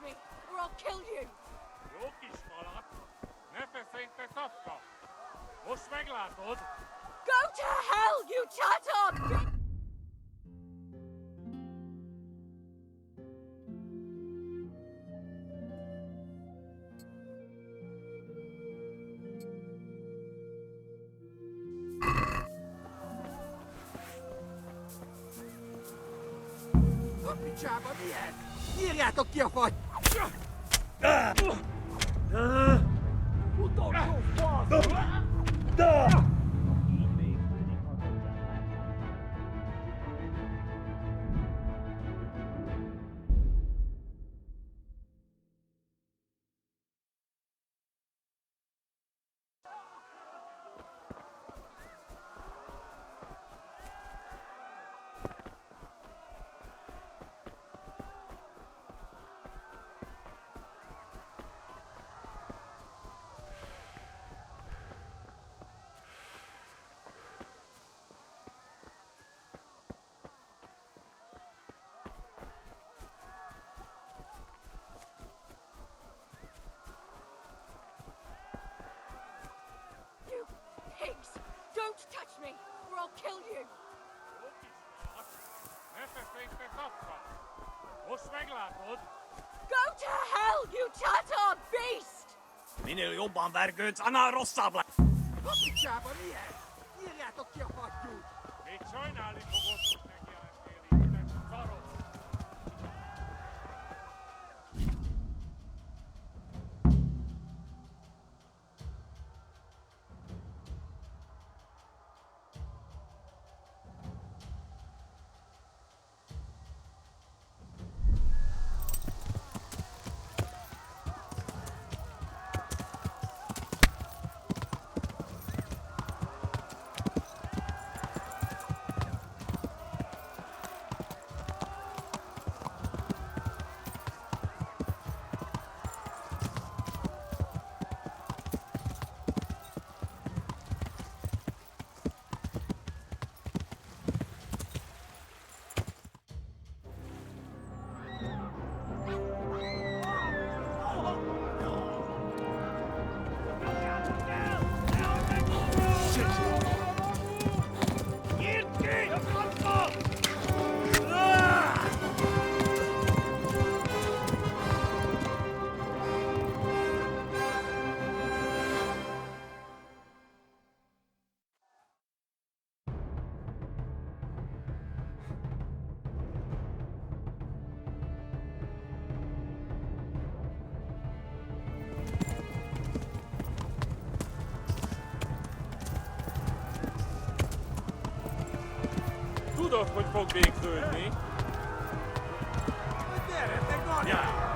me, or I'll kill you! Jó kis kalat! Ne feszély, te szafka! Most meglátod! Go to hell, you tatar! Picsába, mi ez? Írjátok ki a fagy! Utolsó fasz! You pigs! Don't touch me, or I'll kill you! Jó kis kalat! Ne feszély, te szafka! Most meglátod! Go to hell, you tatar beast! Minél jobban vergődsz, annál rosszabb lesz! A picsába, mi ez? Írjátok ki a fattyút! Még sajnálni fogod, hogy megjelentél itt, te szarok! Tudod, hogy fog végződni? Gyere, te ganyád!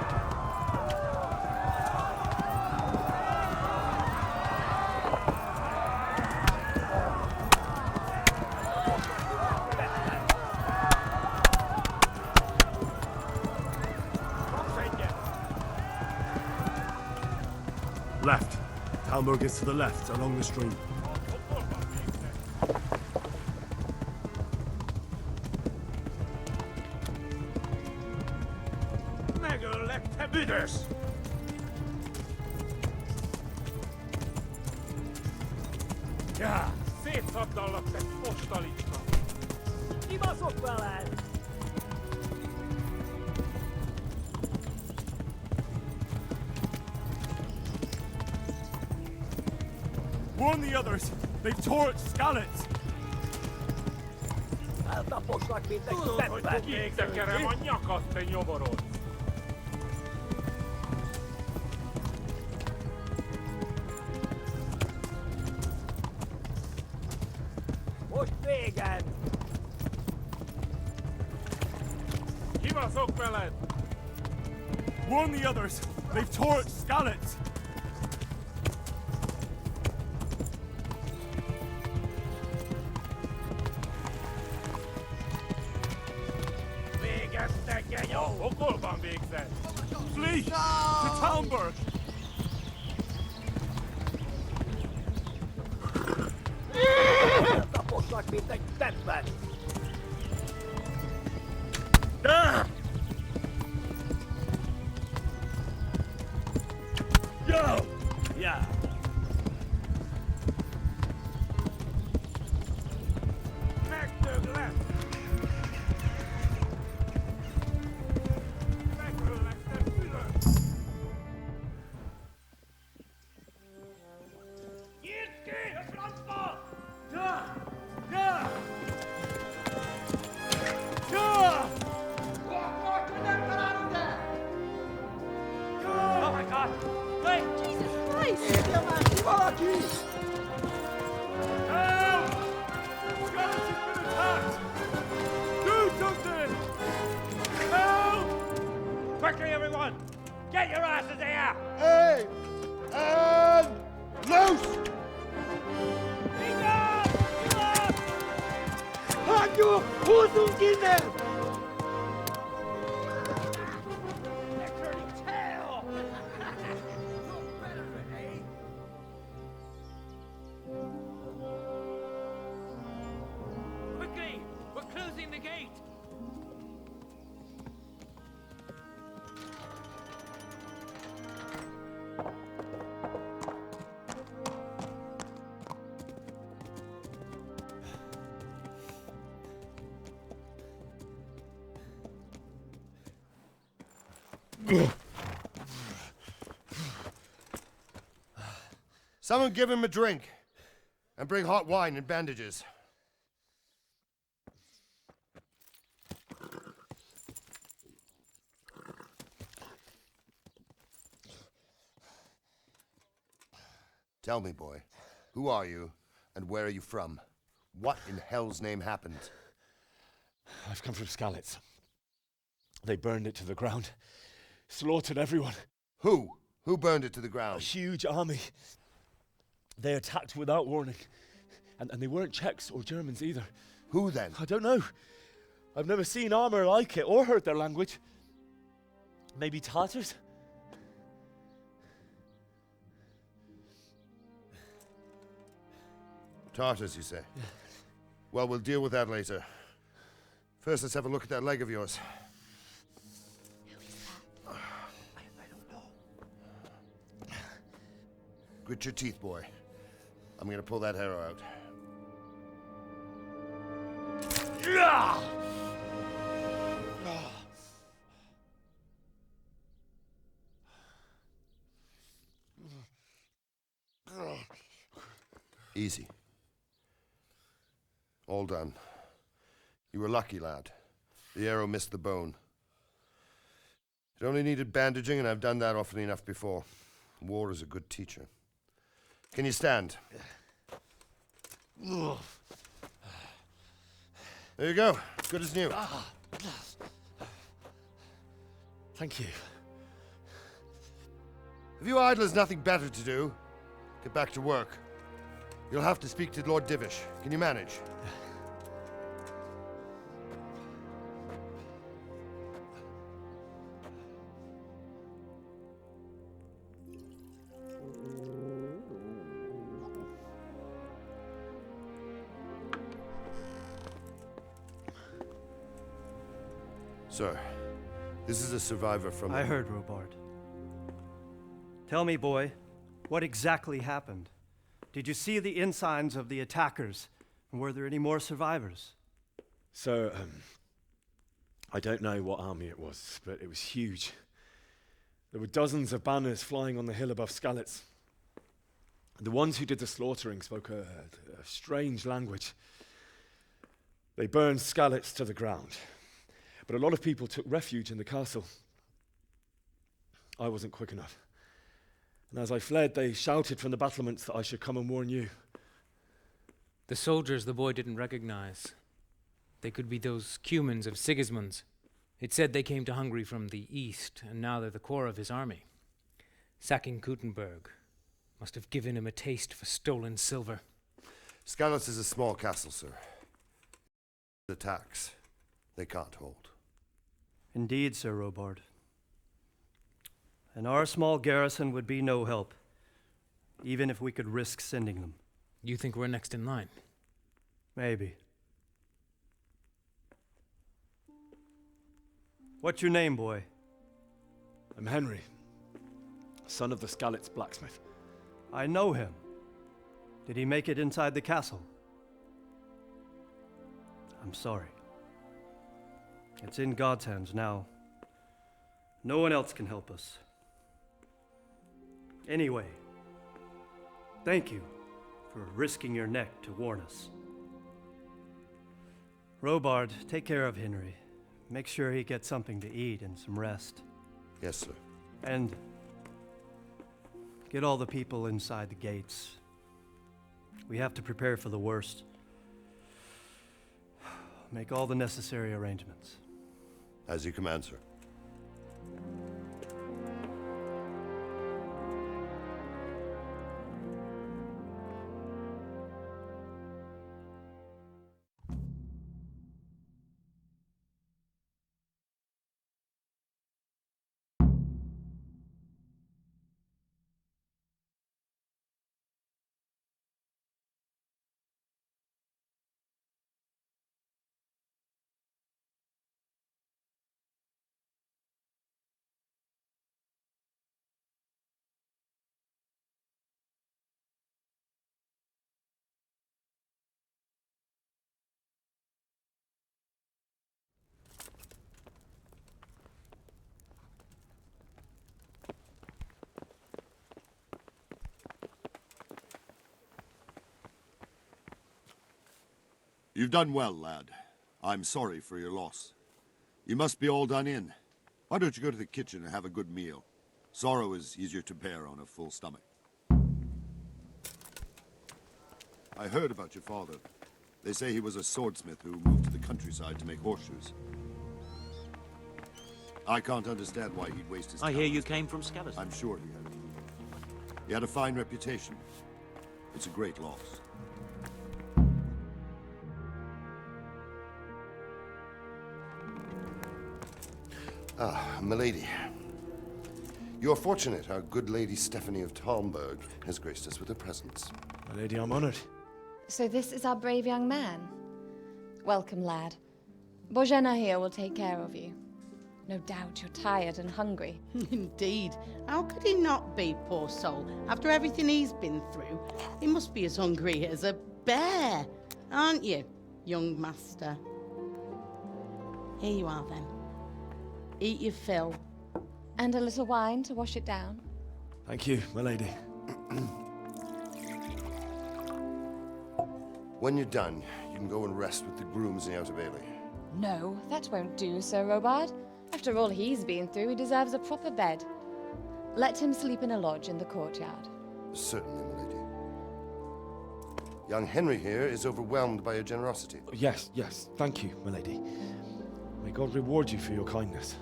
Left. Talmberg is to the left, along the stream. Megöllek, te büdös! Ja, szétszabdallak, te postalicska! Kibaszok veled! Warn the others! They've torched Skalitz! Eltaposlak, mint egy Tudod, hogy teppet! kitekerem a nyakat, te nyoborod! Most véged! Kibaszok veled! Warn the others! They've torched Skalitz! Végeztek, genyó! Pokolban végzett! Flee! To Talmberg! Eltaposlak, mint egy teppet! Quickly! We're closing the gate! Someone give him a drink. And bring hot wine and bandages. Tell me, boy, who are you and where are you from? What in hell's name happened? I've come from Skalitz. They burned it to the ground. Slaughtered everyone. Who? Who burned it to the A ground? huge army. They attacked without warning. And they weren't Czechs or Germans either. Who then? I don't know. I've never seen armor like it or heard their language. Maybe Tatars? Tartars, you say? Well, we'll deal with that later. First, let's have a look at that leg of yours. I don't know. Grit your teeth, boy. I'm gonna pull that arrow out. Easy. All done. You were lucky, lad. The arrow missed the bone. It only needed bandaging, and I've done that often enough before. War is a good teacher. Can you stand? There you go. Good as new. Thank you. If you idlers nothing better to do, get back to work. You'll have to speak to Lord Divish. Can you manage? Sir, this is a survivor from... I heard, Robard. Tell me, boy, what exactly happened? Did you see the ensigns of the attackers? And were there any more survivors? So, I don't know what army it was, but it was huge. There were dozens of banners flying on the hill above Skalitz. The ones who did the slaughtering spoke a strange language. They burned Skalitz to the ground. But a lot of people took refuge in the castle. I wasn't quick enough. And as I fled, they shouted from the battlements that I should come and warn you. The soldiers the boy didn't recognize. They could be those Cumans of Sigismund's. It said they came to Hungary from the east, and now they're the core of his army. Sacking Gutenberg must have given him a taste for stolen silver. Skalitz is a small castle, sir. The attacks, they can't hold. Indeed, Sir Robard. And our small garrison would be no help, even if we could risk sending them. You think we're next in line? Maybe. What's your name, boy? I'm Henry, son of the Skalitz blacksmith. I know him. Did he make it inside the castle? I'm sorry. It's in God's hands now. No one else can help us. Anyway, thank you for risking your neck to warn us. Robard, take care of Henry. Make sure he gets something to eat and some rest. Yes, sir. And get all the people inside the gates. We have to prepare for the worst. Make all the necessary arrangements. As you command, sir. You've done well, lad. I'm sorry for your loss. You must be all done in. Why don't you go to the kitchen and have a good meal? Sorrow is easier to bear on a full stomach. I heard about your father. They say he was a swordsmith who moved to the countryside to make horseshoes. I can't understand why he'd waste his I hear talents. you came from Skeleton. I'm sure he had. He had a fine reputation. It's a great loss. Ah, milady. You're fortunate our good lady Stephanie of Talmberg has graced us with her presence. My lady, I'm honored. So this is our brave young man. Welcome, lad. Bojena here will take care of you. No doubt you're tired and hungry. Indeed. How could he not be, poor soul? After everything he's been through, he must be as hungry as a bear. Aren't you, young master? Here you are, then. Eat your fill. And a little wine to wash it down. Thank you, my lady. When you're done, you can go and rest with the grooms in the Outer Bailey. No, that won't do, Sir Robard. After all he's been through, he deserves a proper bed. Let him sleep in a lodge in the courtyard. Certainly, milady. Young Henry here is overwhelmed by your generosity. Yes, yes, thank you, my lady. May God reward you for your kindness.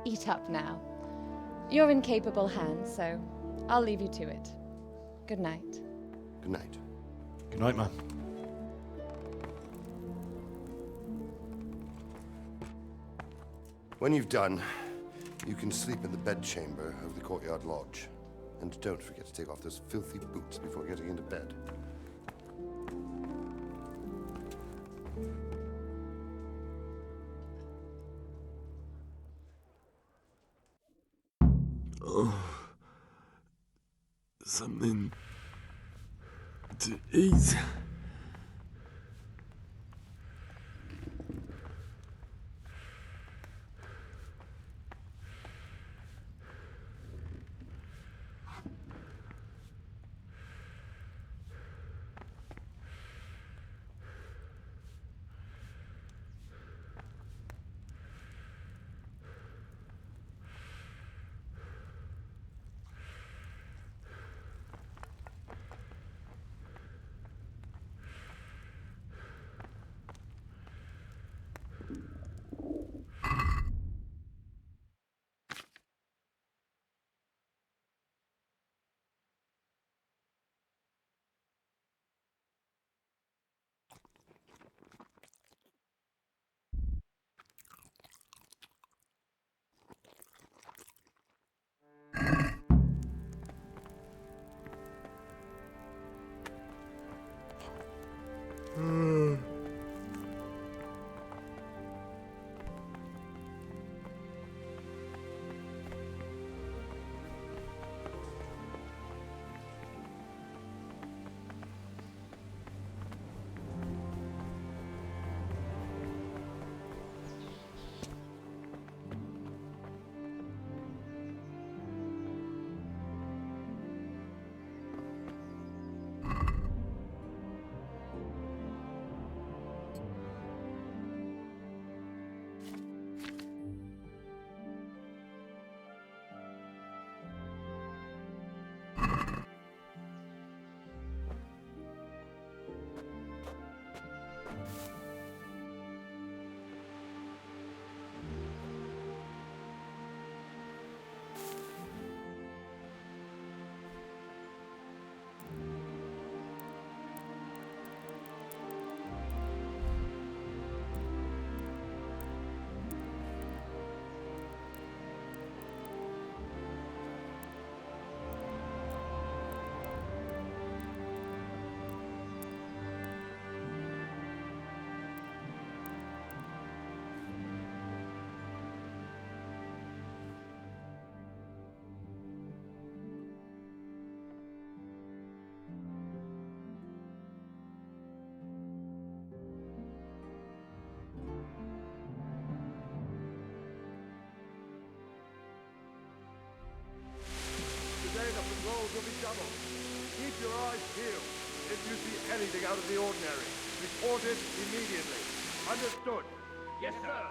Eat up now. You're in capable hands, so I'll leave you to it. Good night. Good night. Good night, man. When you've done, you can sleep in the bedchamber of the courtyard lodge. And don't forget to take off those filthy boots before getting into bed. Oh, something to eat. Today the patrols will be doubled. Keep your eyes peeled if you see anything out of the ordinary. Report it immediately. Understood. Yes, sir.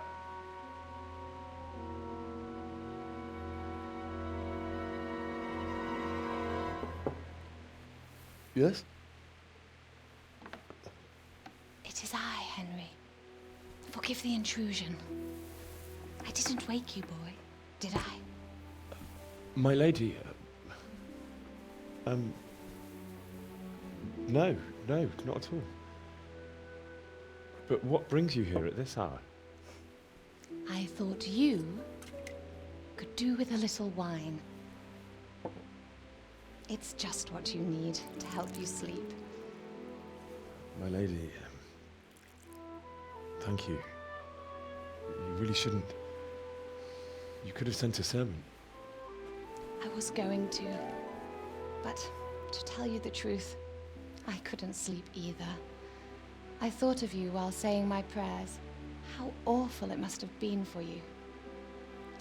Yes? It is I, Henry. Forgive the intrusion. I didn't wake you, boy, did I? My lady, no, not at all. But what brings you here at this hour? I thought you could do with a little wine. It's just what you need to help you sleep. My lady, thank you. You really shouldn't. You could have sent a servant. I was going to, but to tell you the truth, I couldn't sleep either. I thought of you while saying my prayers. How awful it must have been for you.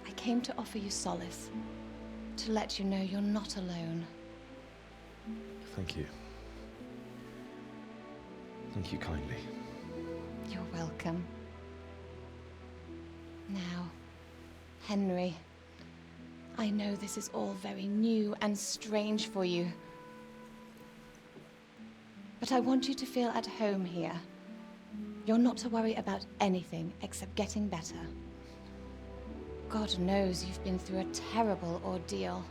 I came to offer you solace, to let you know you're not alone. Thank you. Thank you kindly. You're welcome. Now, Henry, I know this is all very new and strange for you. But I want you to feel at home here. You're not to worry about anything except getting better. God knows you've been through a terrible ordeal.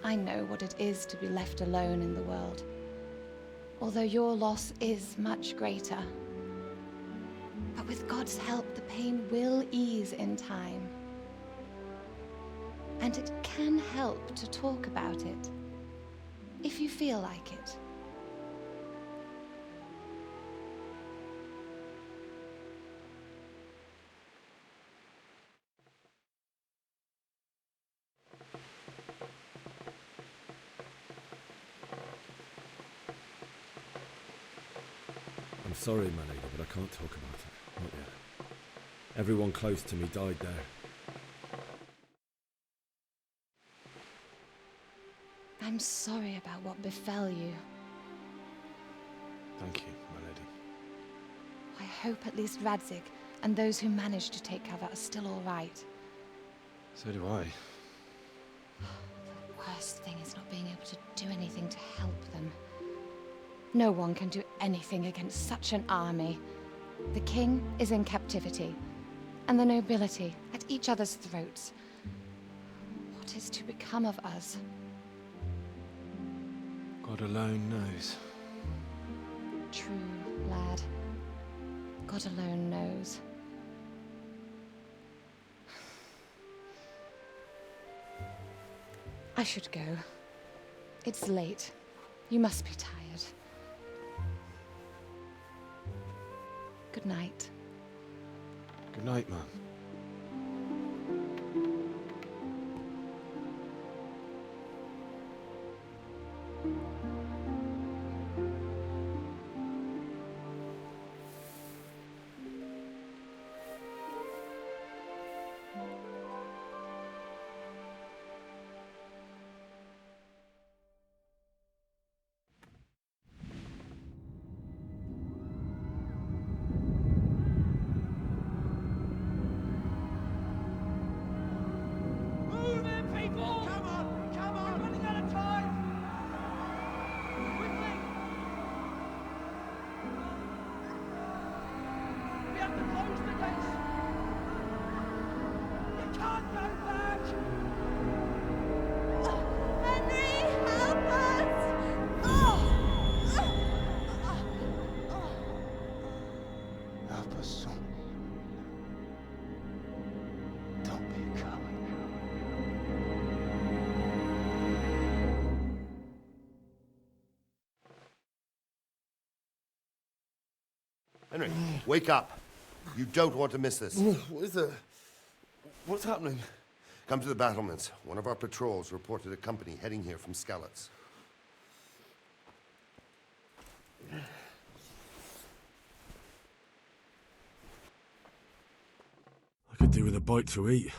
I know what it is to be left alone in the world, although your loss is much greater. But with God's help, the pain will ease in time. And it can help to talk about it, if you feel like it. I'm sorry, my lady, but I can't talk about it. Not yet. Everyone close to me died there. I'm sorry about what befell you. Thank you, my lady. I hope at least Radzig and those who managed to take cover are still all right. So do I. The worst thing is not being able to do anything to help them. No one can do anything against such an army. The king is in captivity, and the nobility at each other's throats. What is to become of us? God alone knows. True, lad. God alone knows. I should go. It's late. You must be tired. Good night. Good night, Mum. Henry, wake up. You don't want to miss this. What is it? What's happening? Come to the battlements. One of our patrols reported a company heading here from Skalitz. I could do with a bite to eat.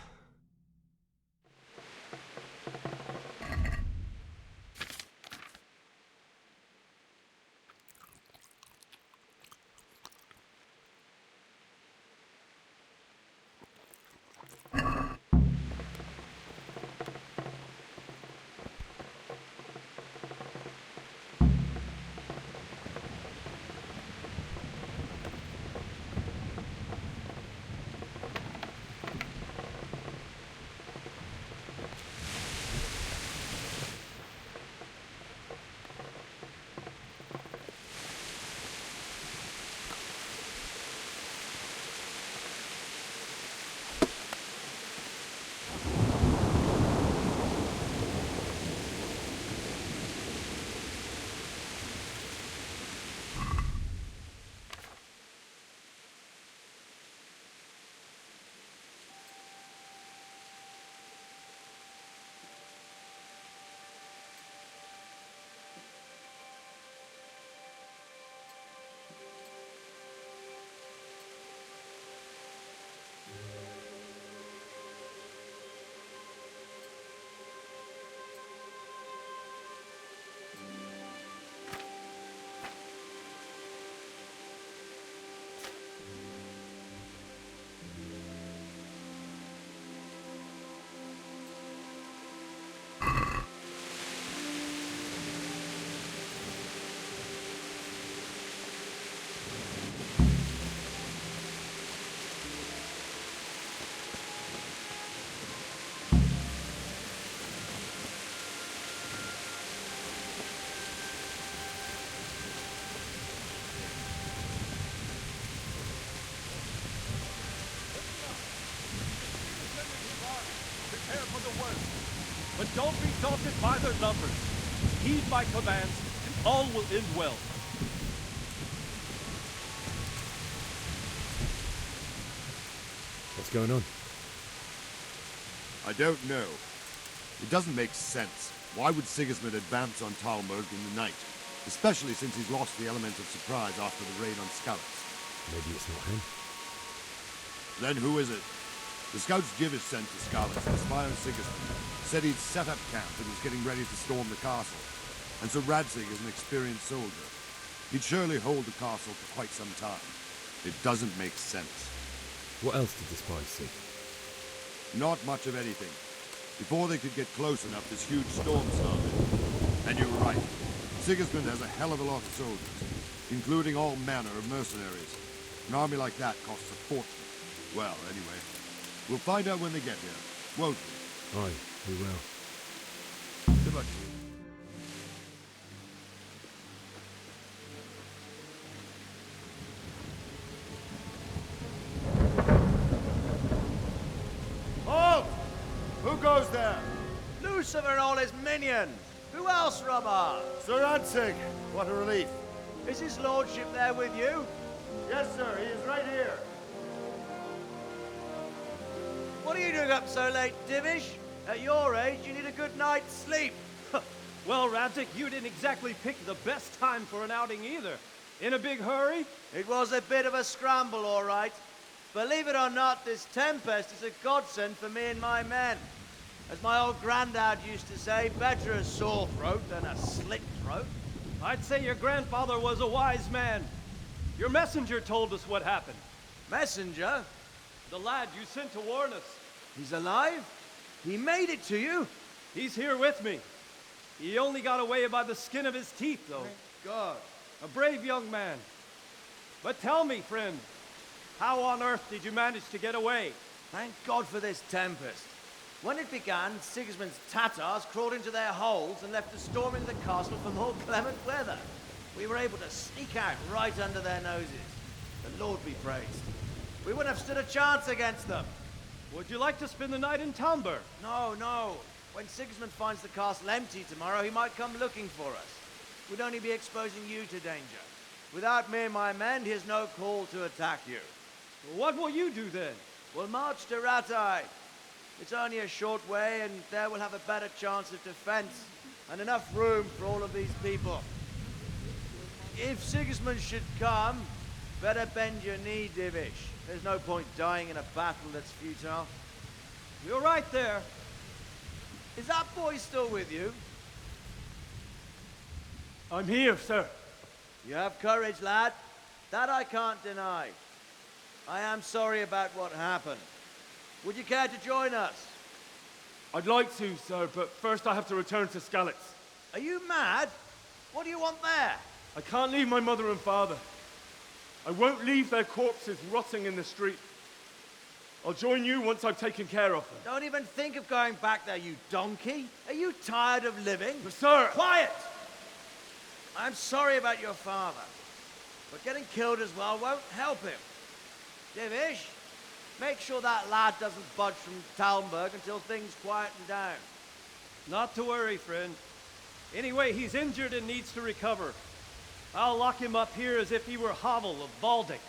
don't be daunted by their numbers. Heed my commands, and all will end well. What's going on? I don't know. It doesn't make sense. Why would Sigismund advance on Talmberg in the night? Especially since he's lost the element of surprise after the raid on Skalitz. Maybe it's not him. Then who is it? The scouts Givis sent to Skalitz to spy on Sigismund said he'd set up camp and was getting ready to storm the castle. And so Radzig is an experienced soldier. He'd surely hold the castle for quite some time. It doesn't make sense. What else did the spies see? Not much of anything. Before they could get close enough, this huge storm started. And you were right. Sigismund has a hell of a lot of soldiers, including all manner of mercenaries. An army like that costs a fortune. Well, anyway, we'll find out when they get here, won't we? Aye, we will. Good luck. Halt! Who goes there? Lucifer and all his minions. Who else, Robert? Sir Radzig. What a relief. Is his lordship there with you? Yes, sir. He is right here. What are you doing up so late, Divish? At your age, you need a good night's sleep. Well, Radzig, you didn't exactly pick the best time for an outing either. In a big hurry? It was a bit of a scramble, all right. Believe it or not, this tempest is a godsend for me and my men. As my old granddad used to say, better a sore throat than a slit throat. I'd say your grandfather was a wise man. Your messenger told us what happened. Messenger? The lad you sent to warn us. He's alive? He made it to you? He's here with me. He only got away by the skin of his teeth, though. Thank God. A brave young man. But tell me, friend, how on earth did you manage to get away? Thank God for this tempest. When it began, Sigismund's Tatars crawled into their holes and left us storming the castle for more clement weather. We were able to sneak out right under their noses. The Lord be praised. We wouldn't have stood a chance against them. Would you like to spend the night in Talmberg? No, no. When Sigismund finds the castle empty tomorrow, he might come looking for us. We'd only be exposing you to danger. Without me and my men, he has no call to attack you. What will you do then? We'll march to Rattay. It's only a short way, and there we'll have a better chance of defense and enough room for all of these people. If Sigismund should come, better bend your knee, Divish. There's no point dying in a battle that's futile. You're right there. Is that boy still with you? I'm here, sir. You have courage, lad. That I can't deny. I am sorry about what happened. Would you care to join us? I'd like to, sir, but first I have to return to Skalitz. Are you mad? What do you want there? I can't leave my mother and father. I won't leave their corpses rotting in the street. I'll join you once I've taken care of them. Don't even think of going back there, you donkey. Are you tired of living? But sir! Quiet! I'm sorry about your father, but getting killed as well won't help him. Divish, make sure that lad doesn't budge from Talmberg until things quieten down. Not to worry, friend. Anyway, he's injured and needs to recover. I'll lock him up here as if he were Havel of Baldic.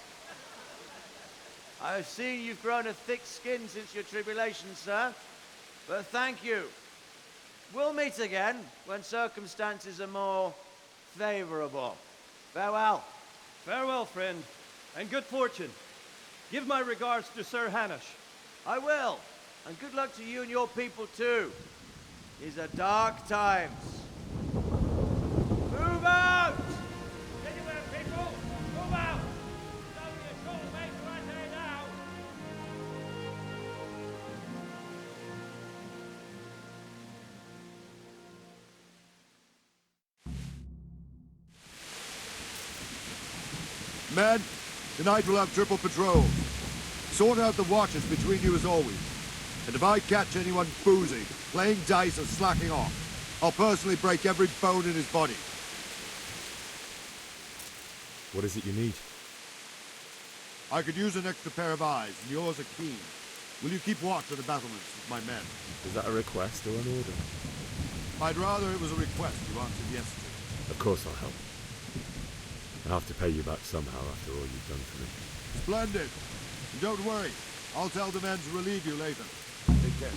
I've seen you've grown a thick skin since your tribulation, sir. But thank you. We'll meet again when circumstances are more favorable. Farewell. Farewell, friend, and good fortune. Give my regards to Sir Hanush. I will. And good luck to you and your people, too. These are dark times. Move out! Anywhere, people! Move out! It's only a short way to Rattay now! Men, tonight we'll have triple patrol. Sort out the watches between you as always. And if I catch anyone boozing, playing dice or slacking off, I'll personally break every bone in his body. What is it you need? I could use an extra pair of eyes, and yours are keen. Will you keep watch of the battlements with my men? Is that a request or an order? I'd rather it was a request you answered yes to. Of course I'll help. I'll have to pay you back somehow after all you've done for me. Splendid. And don't worry. I'll tell the men to relieve you later. Take care.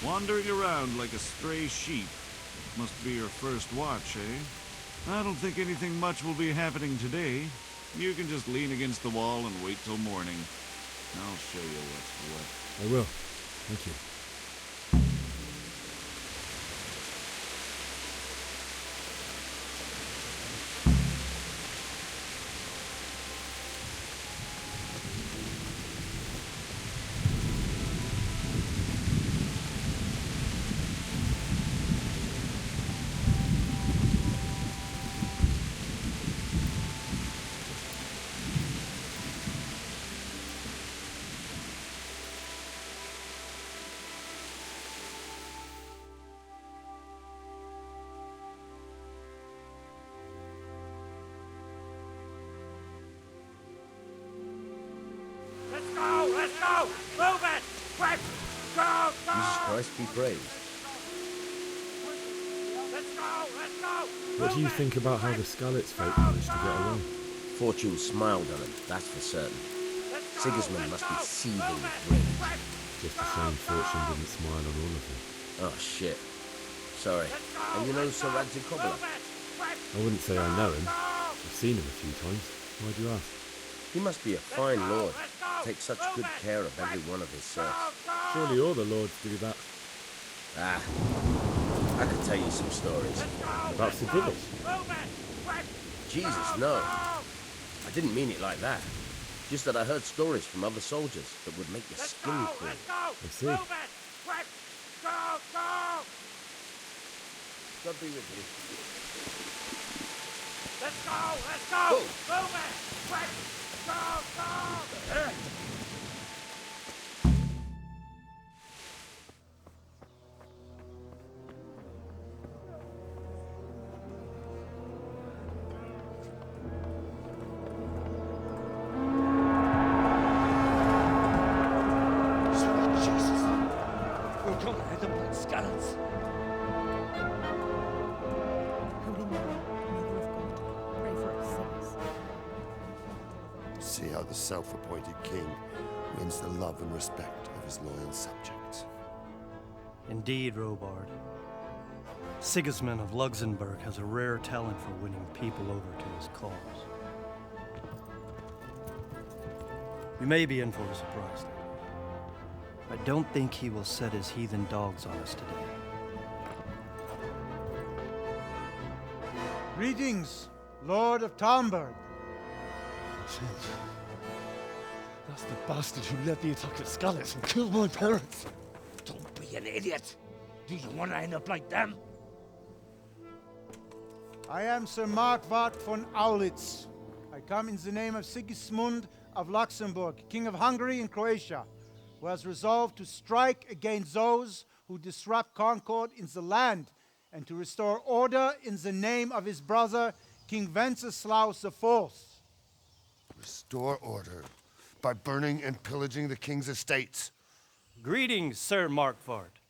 Wandering around like a stray sheep. Must be your first watch, eh? I don't think anything much will be happening today. You can just lean against the wall and wait till morning. I'll show you what's what. I will. Thank you. Let's go! Move it! Quick! Go! Go! Jesus Christ be praised. Let's go! What do you think about how the Skalit's folk managed to get away? Fortune smiled on him, that's for certain. Sigismund must be seething with rage. Just the same Fortune didn't smile on all of them. Oh, shit. Sorry. And you know Sir Radzig Kobyla? I wouldn't say I know him. I've seen him a few times. Why do you ask? He must be a fine lord. Takes such good care of every one of his serfs. Surely all the lords do that. Ah, I could tell you some stories. About Sir Divish? Jesus, no. I didn't mean it like that. Just that I heard stories from other soldiers that would make your skin crawl. I see. God be with you. Let's go! Move it! Quick! Go! Sweet Jesus! We'll come and hit them like scallops. Holy Mary, Mother of God, pray for us sinners. See how the self-appointed king wins the love and respect of his loyal subjects. Indeed, Robard. Sigismund of Luxembourg has a rare talent for winning people over to his cause. We may be in for a surprise, though. I don't think he will set his heathen dogs on us today. Greetings, Lord of Tamberg. That's the bastard who led the attack at Skalitz and killed my parents. Don't be an idiot. Do you want to end up like them? I am Sir Markwart von Aulitz. I come in the name of Sigismund of Luxembourg, King of Hungary and Croatia, who has resolved to strike against those who disrupt concord in the land and to restore order in the name of his brother, King Wenceslaus IV. Restore order by burning and pillaging the king's estates. Greetings, Sir Markwart.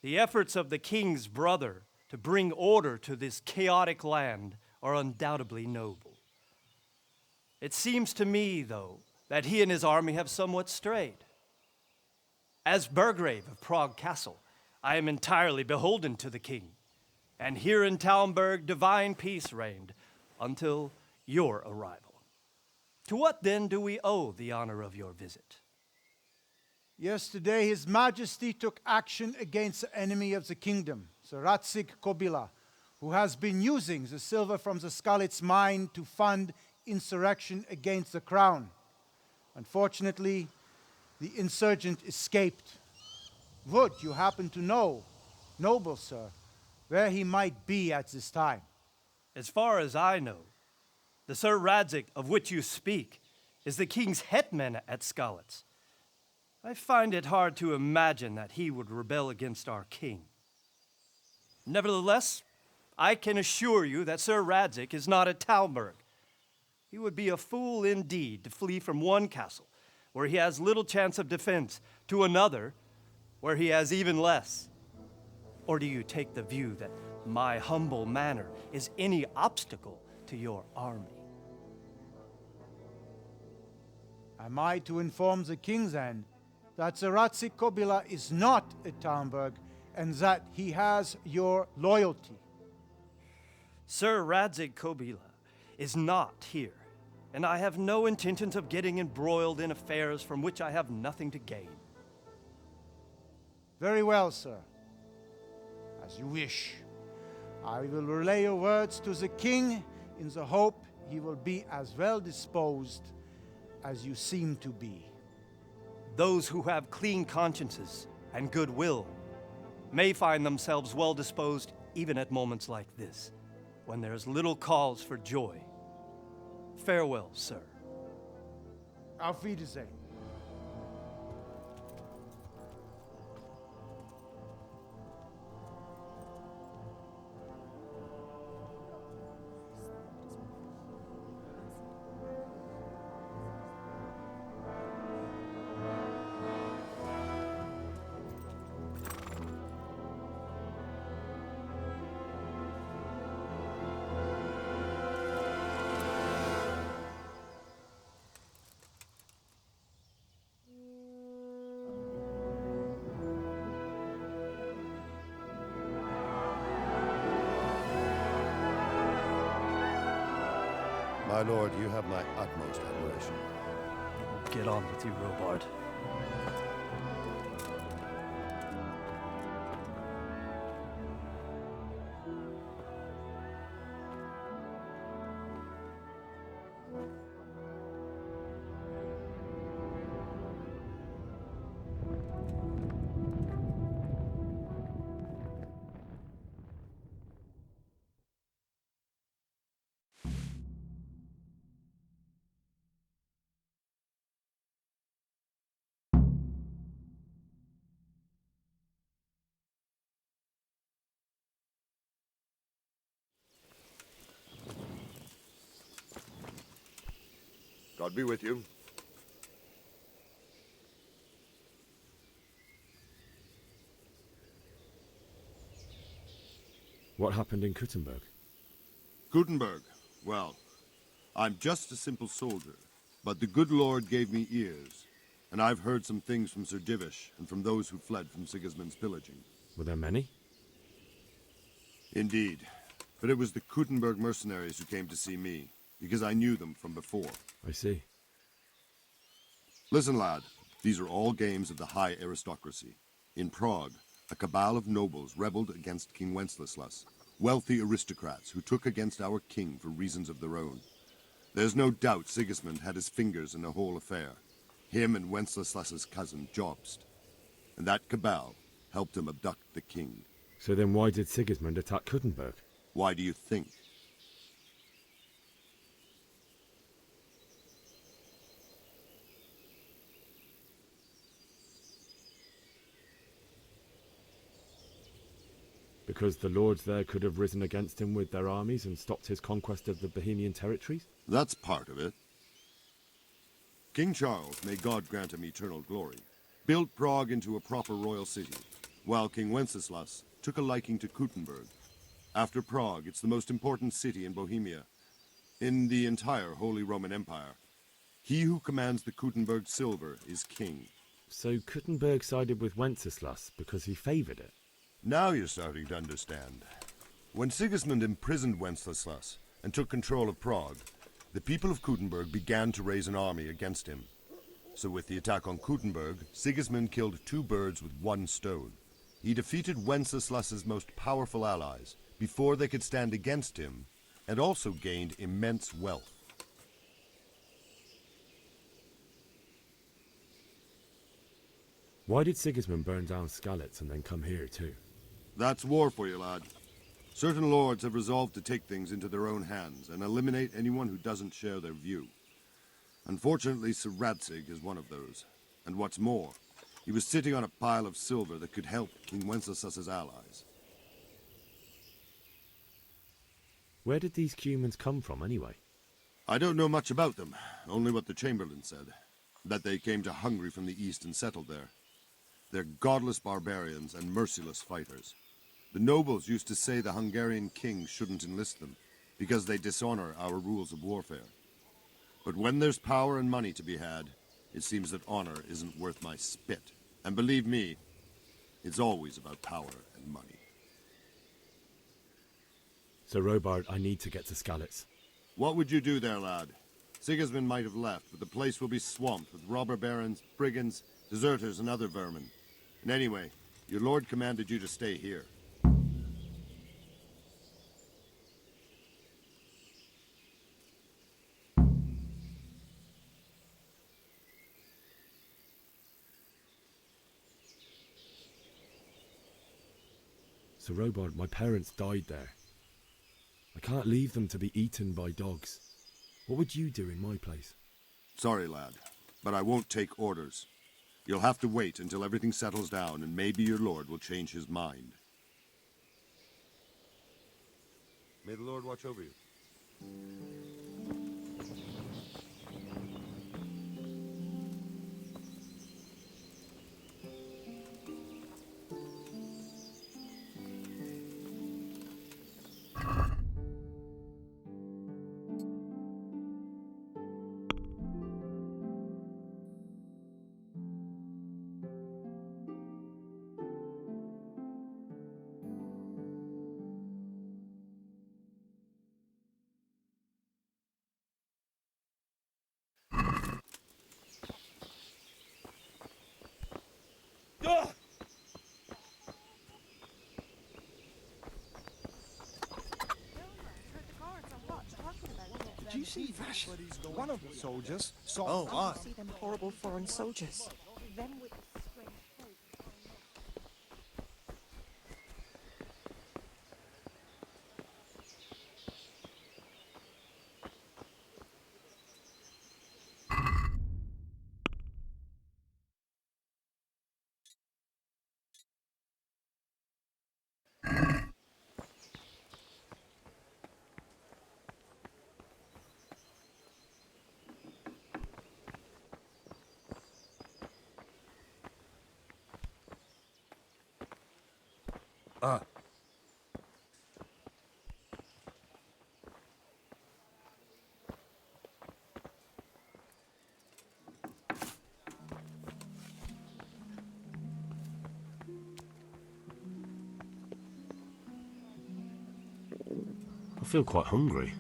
The efforts of the king's brother to bring order to this chaotic land are undoubtedly noble. It seems to me, though, that he and his army have somewhat strayed. As Burgrave of Prague Castle, I am entirely beholden to the king. And here in Talmberg, divine peace reigned until your arrival. To what then do we owe the honor of your visit? Yesterday, His Majesty took action against the enemy of the kingdom, the Ratsig Kobila, who has been using the silver from the Skalitz mine to fund insurrection against the crown. Unfortunately, the insurgent escaped. Would you happen to know, noble sir, where he might be at this time? As far as I know, the Sir Radzik of which you speak is the king's hetman at Skalitz. I find it hard to imagine that he would rebel against our king. Nevertheless, I can assure you that Sir Radzik is not at Talmberg. He would be a fool indeed to flee from one castle, where he has little chance of defense, to another, where he has even less. Or do you take the view that my humble manner is any obstacle to your army? Am I to inform the king then that the Ratsik Kobila is not at Talmberg and that he has your loyalty? Sir Radzik Kobila is not here, and I have no intentions of getting embroiled in affairs from which I have nothing to gain. Very well, sir. As you wish. I will relay your words to the king in the hope he will be as well disposed as you seem to be. Those who have clean consciences and goodwill may find themselves well disposed even at moments like this, when there is little cause for joy. Farewell, sir. Auf Wiedersehen. My lord, you have my utmost admiration. Get on with you, Robard. God be with you. What happened in Kuttenberg? Gutenberg. Well, I'm just a simple soldier, but the good Lord gave me ears, and I've heard some things from Sir Divish and from those who fled from Sigismund's pillaging. Were there many? Indeed, but it was the Kuttenberg mercenaries who came to see me, because I knew them from before. I see. Listen, lad, these are all games of the high aristocracy. In Prague, a cabal of nobles rebelled against King Wenceslas, wealthy aristocrats who took against our king for reasons of their own. There's no doubt Sigismund had his fingers in the whole affair, him and Wenceslas's cousin Jobst. And that cabal helped him abduct the king. So then why did Sigismund attack Kuttenberg? Why do you think? Because the lords there could have risen against him with their armies and stopped his conquest of the Bohemian territories? That's part of it. King Charles, may God grant him eternal glory, built Prague into a proper royal city, while King Wenceslas took a liking to Kuttenberg. After Prague, it's the most important city in Bohemia, in the entire Holy Roman Empire. He who commands the Kuttenberg silver is king. So Kuttenberg sided with Wenceslas because he favoured it? Now you're starting to understand. When Sigismund imprisoned Wenceslas and took control of Prague, the people of Kuttenberg began to raise an army against him. So with the attack on Kuttenberg, Sigismund killed 2 birds with 1 stone. He defeated Wenceslas's most powerful allies before they could stand against him, and also gained immense wealth. Why did Sigismund burn down Skalitz and then come here too? That's war for you, lad. Certain lords have resolved to take things into their own hands and eliminate anyone who doesn't share their view. Unfortunately, Sir Radzig is one of those. And what's more, he was sitting on a pile of silver that could help King Wenceslas's allies. Where did these humans come from anyway? I don't know much about them, only what the Chamberlain said. That they came to Hungary from the east and settled there. They're godless barbarians and merciless fighters. The nobles used to say the Hungarian king shouldn't enlist them, because they dishonor our rules of warfare. But when there's power and money to be had, it seems that honor isn't worth my spit. And believe me, it's always about power and money. So Robard, I need to get to Skalitz. What would you do there, lad? Sigismund might have left, but the place will be swamped with robber barons, brigands, deserters, and other vermin. And anyway, your lord commanded you to stay here. So Robard, my parents died there. I can't leave them to be eaten by dogs. What would you do in my place? Sorry, lad, but I won't take orders. You'll have to wait until everything settles down, and maybe your lord will change his mind. May the Lord watch over you. Did you see Vash? One of the soldiers saw... Oh, why? See them horrible foreign soldiers. Them with the strange folk. Ah. I feel quite hungry.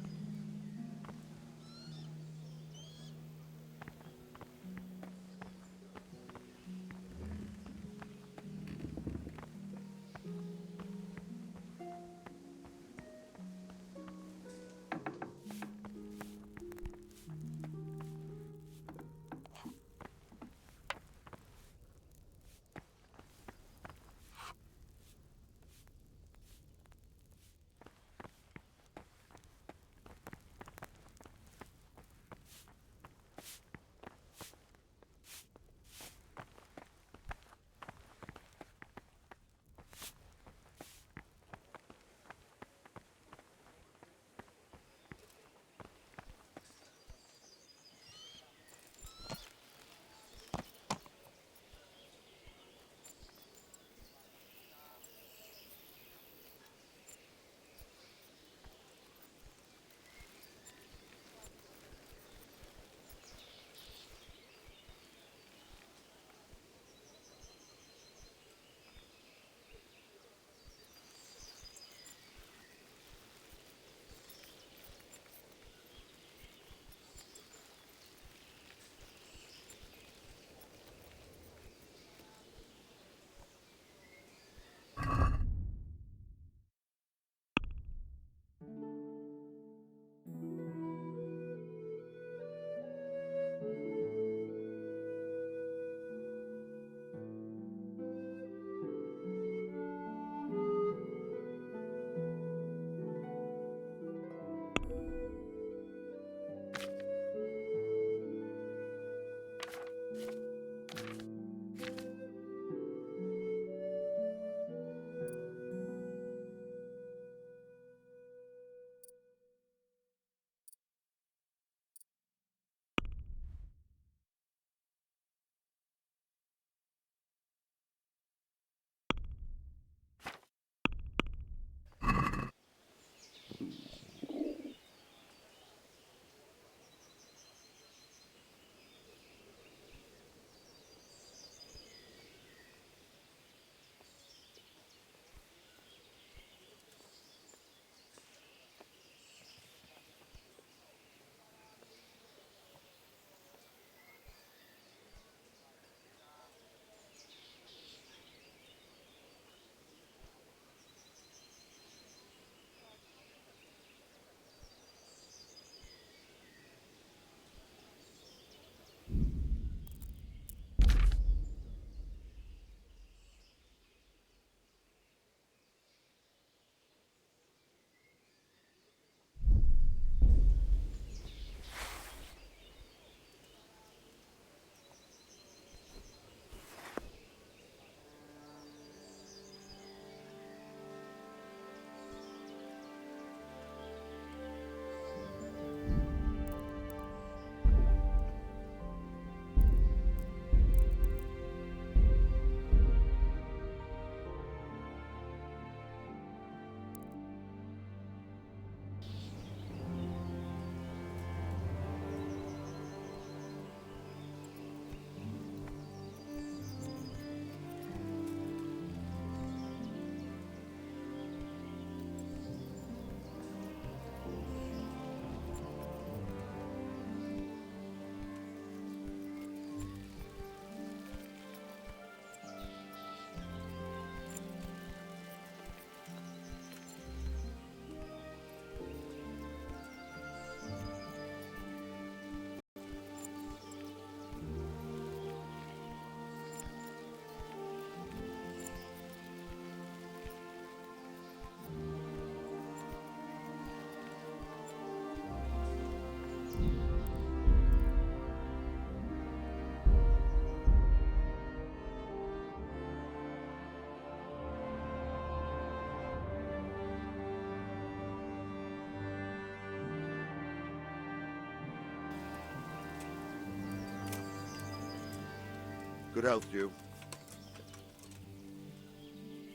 Good health, you.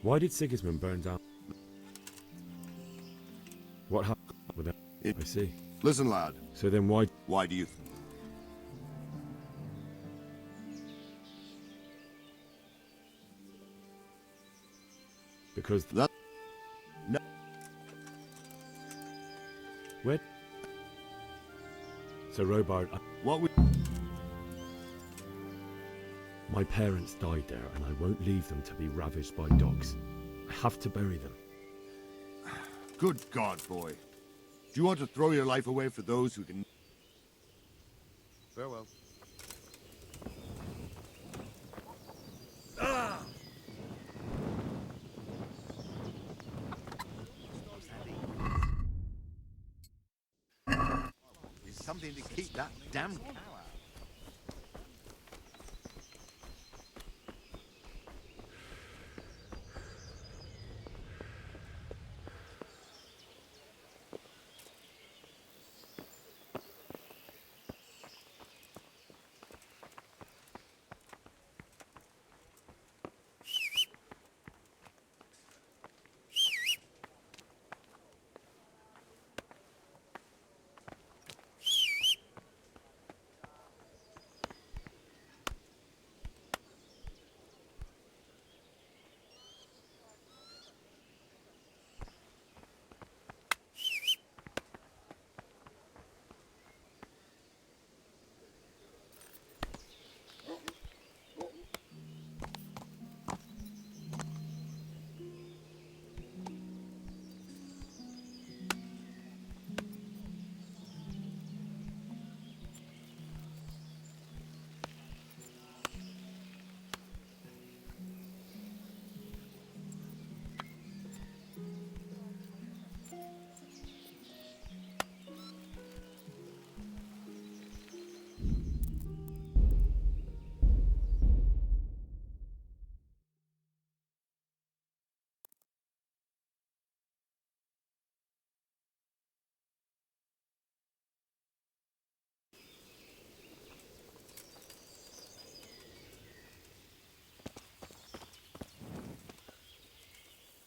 Why did Sigismund burn down? What happened with that? I see. Listen, lad. So then why... Why do you... Because... That... No. Where... So Robard... What we... My parents died there, and I won't leave them to be ravaged by dogs. I have to bury them. Good God, boy. Do you want to throw your life away for those who can... Farewell. Ah! It's something to keep that damn cow out.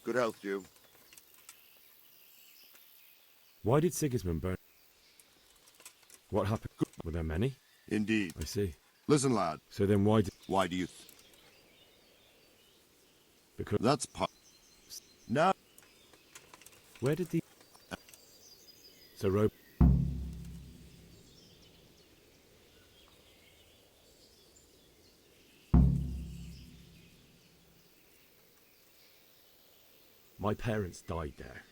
Good health, you. Why did Sigismund burn... What happened? Were there many? Indeed. I see. Listen, lad. So then why did... Why do you... Because... That's part... Now... Where did the... So Rob... My parents died there.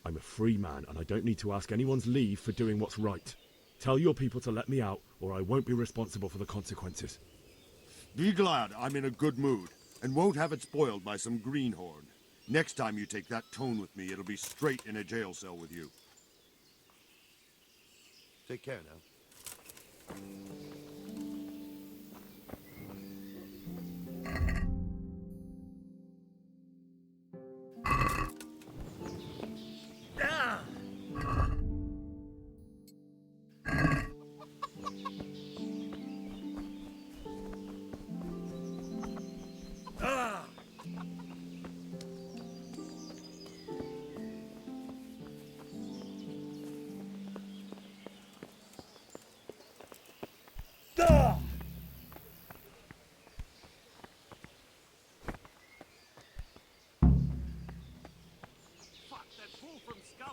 I'm a free man, and I don't need to ask anyone's leave for doing what's right. Tell your people to let me out, or I won't be responsible for the consequences. Be glad I'm in a good mood, and won't have it spoiled by some greenhorn. Next time you take that tone with me, it'll be straight in a jail cell with you. Take care now.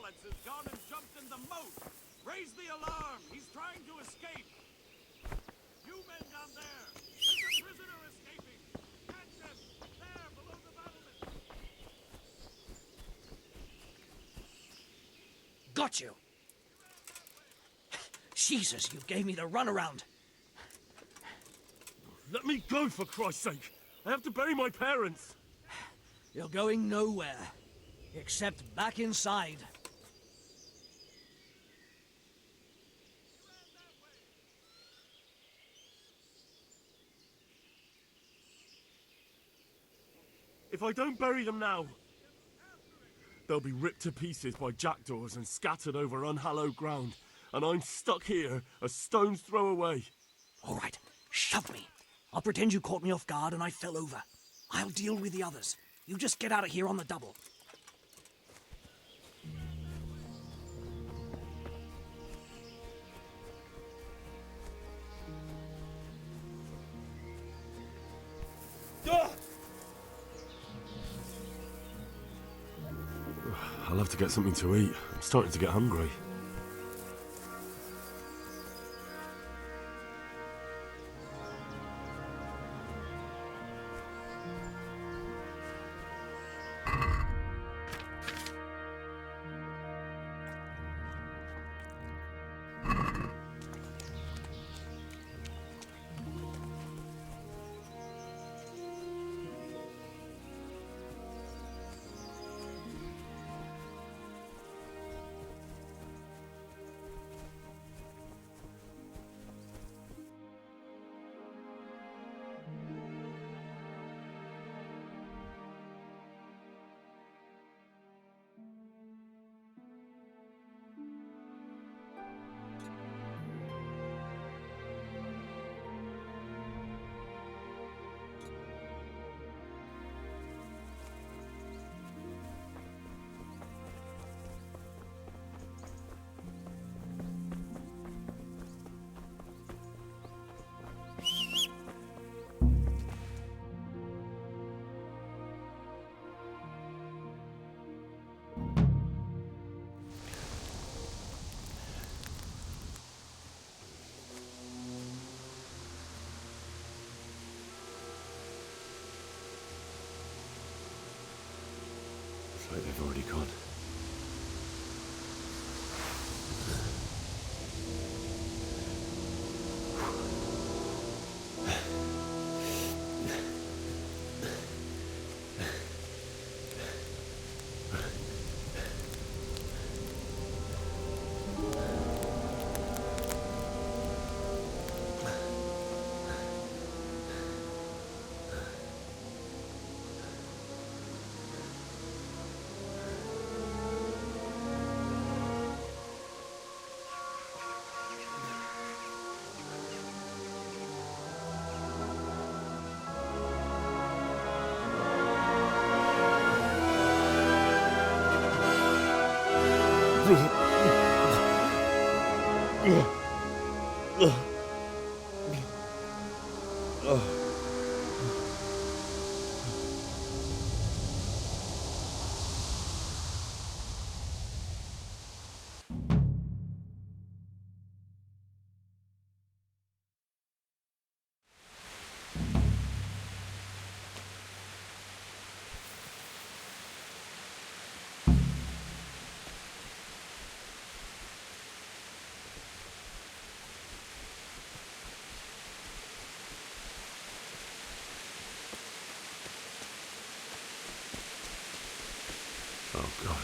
Has gone and jumped in the moat! Raise the alarm! He's trying to escape! You men down there! There's a prisoner escaping! Catch him! There, below the battlement! Got you! Jesus, you gave me the runaround! Let me go, for Christ's sake! I have to bury my parents! You're going nowhere. Except back inside. If I don't bury them now, they'll be ripped to pieces by jackdaws and scattered over unhallowed ground, and I'm stuck here a stone's throw away. All right, shove me. I'll pretend you caught me off guard and I fell over. I'll deal with the others. You just get out of here on the double. I'll have to get something to eat. I'm starting to get hungry. Like they've already gone. Oh, God.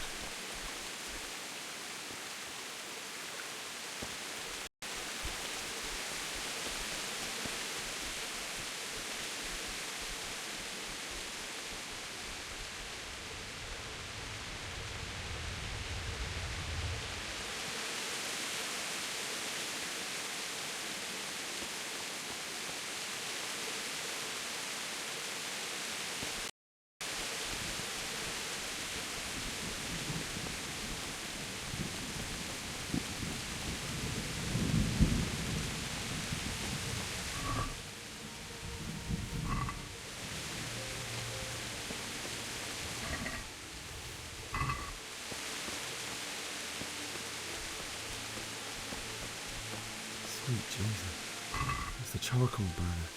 Sweet Jesus. It's the charcoal burner.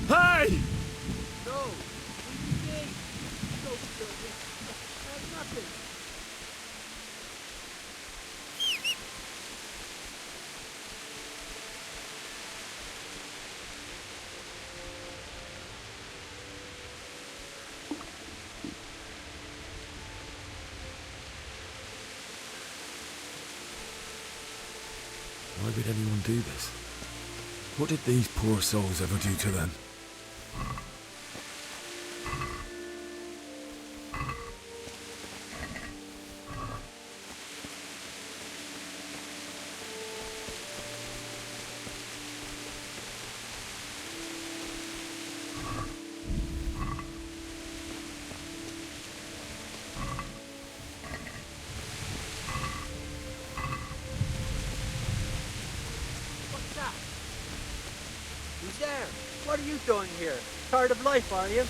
Hey! No! What do you mean? Don't kill me. I have nothing. do this? What did these poor souls ever do to them? What's that? Who's there? What are you doing here? Tired of life, are you?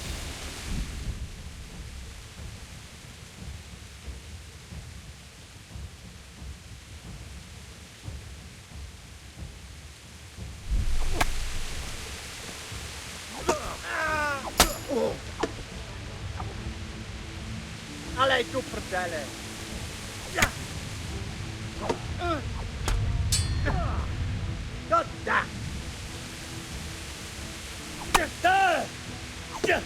Allee, tu vertellen. Ja. Tot daar. Daar. Ja.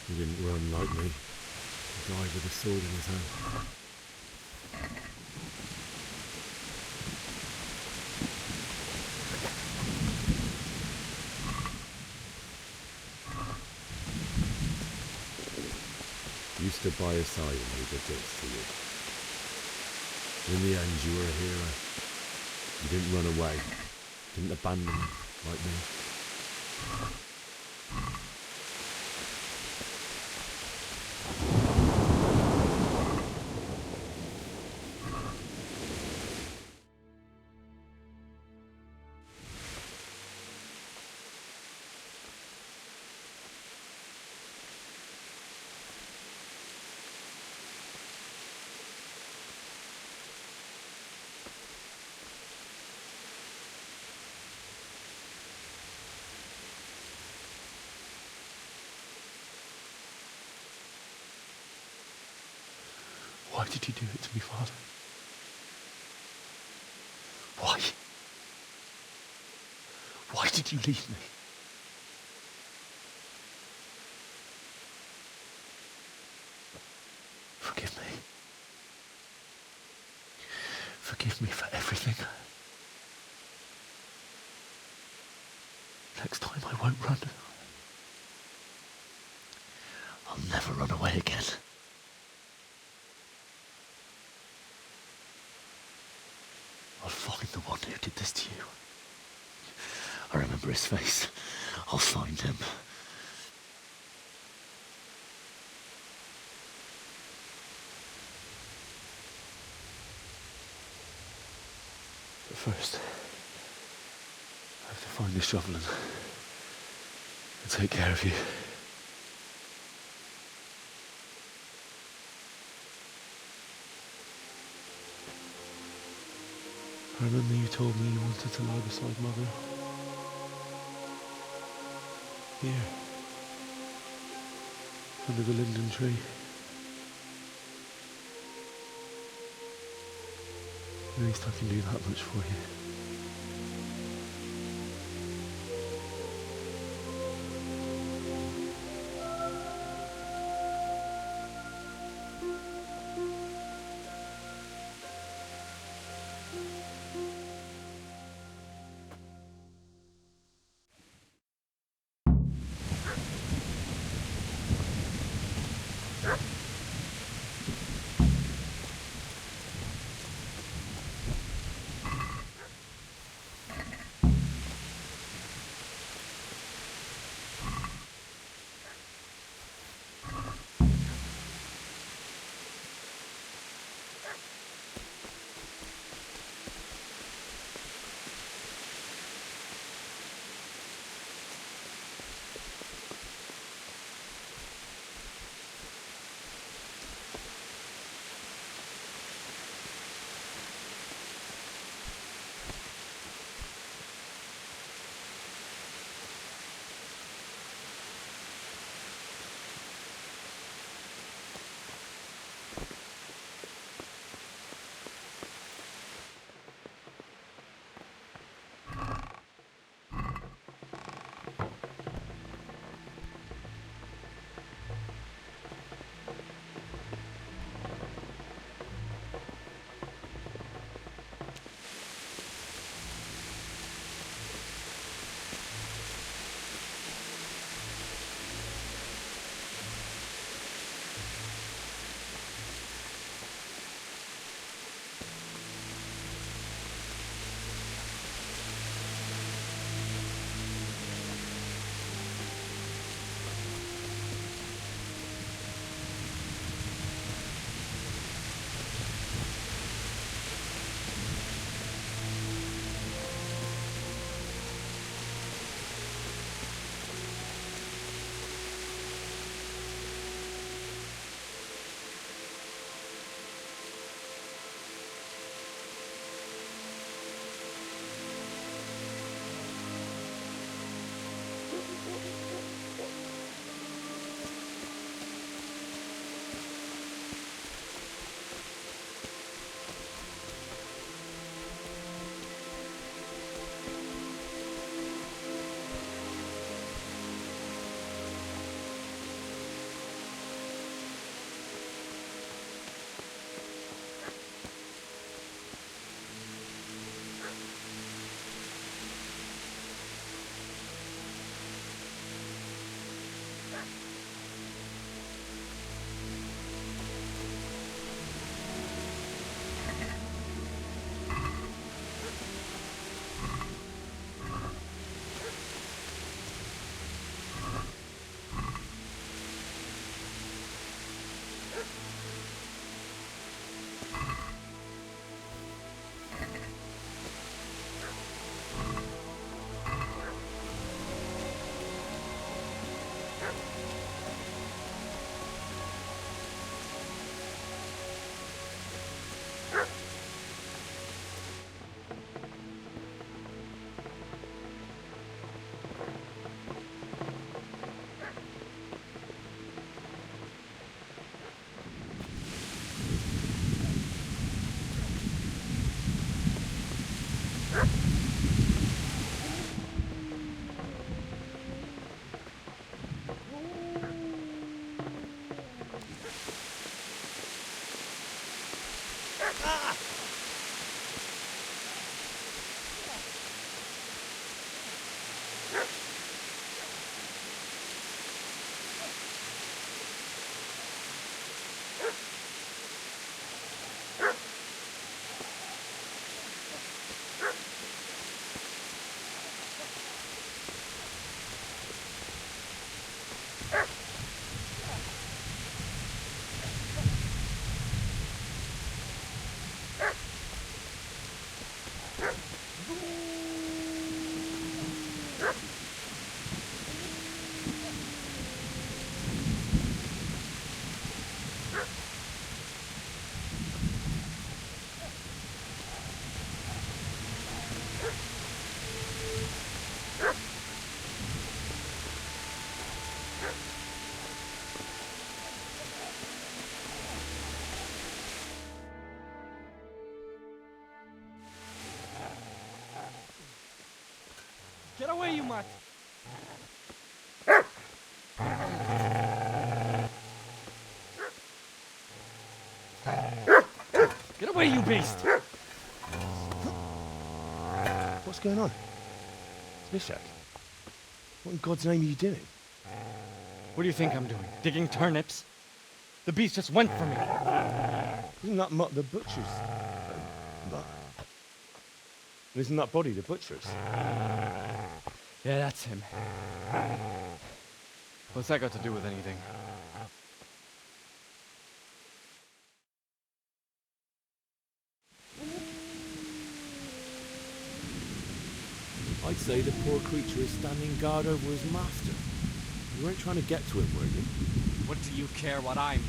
He didn't run like me. He died with a sword in his hand. You stood by his side and he did this to you. In the end, you were a hero. You didn't run away. Didn't abandon him like me. Why did you do it to me, Father? Why? Why did you leave me? Forgive me. Forgive me for everything. Next time I won't run. I'll never run away again. I'll find the one who did this to you. I remember his face. I'll find him. But first, I have to find the shovel and take care of you. I remember you told me you wanted to lie beside Mother. Here. Under the linden tree. At least I can do that much for you. much. Get away, you beast! What's going on? It's Mishak. What in God's name are you doing? What do you think I'm doing? Digging turnips? The beast just went for me. Isn't that the butcher's? Isn't that body the butcher's? Yeah, that's him. What's that got to do with anything? I'd say the poor creature is standing guard over his master. You weren't trying to get to him, were you? What do you care what I'm doing?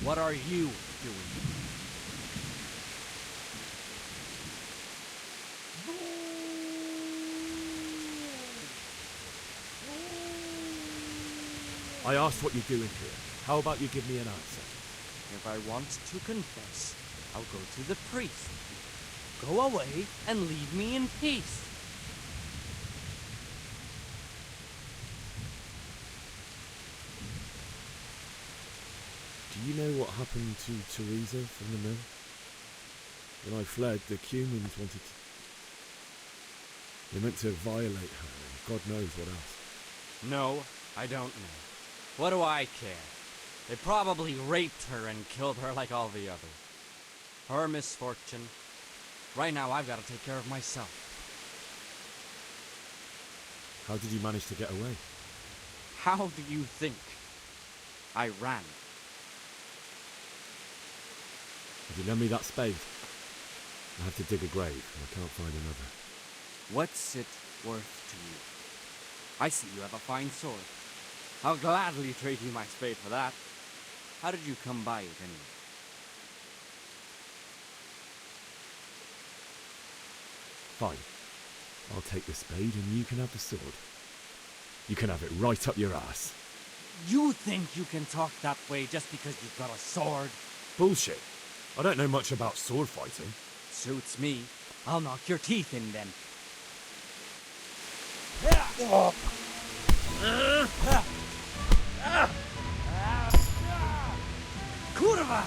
What are you doing? I asked what you're doing here. How about you give me an answer? If I want to confess, I'll go to the priest. Go away and leave me in peace. Do you know what happened to Teresa from the mill? When I fled, the Cumans wanted to... They meant to violate her, and God knows what else. No, I don't know. What do I care? They probably raped her and killed her like all the others. Her misfortune. Right now, I've got to take care of myself. How did you manage to get away? How do you think? I ran. Would you lend me that spade? I have to dig a grave, and I can't find another. What's it worth to you? I see you have a fine sword. I'll gladly trade you my spade for that. How did you come by it anyway? Fine. I'll take the spade and you can have the sword. You can have it right up your ass. You think you can talk that way just because you've got a sword? Bullshit. I don't know much about sword fighting. Suits me. I'll knock your teeth in then. Kurva!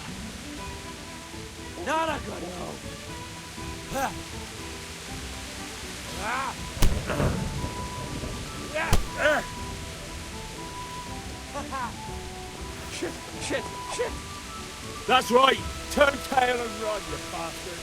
Not a good move. Shit! That's right! Turn tail and run, you bastard!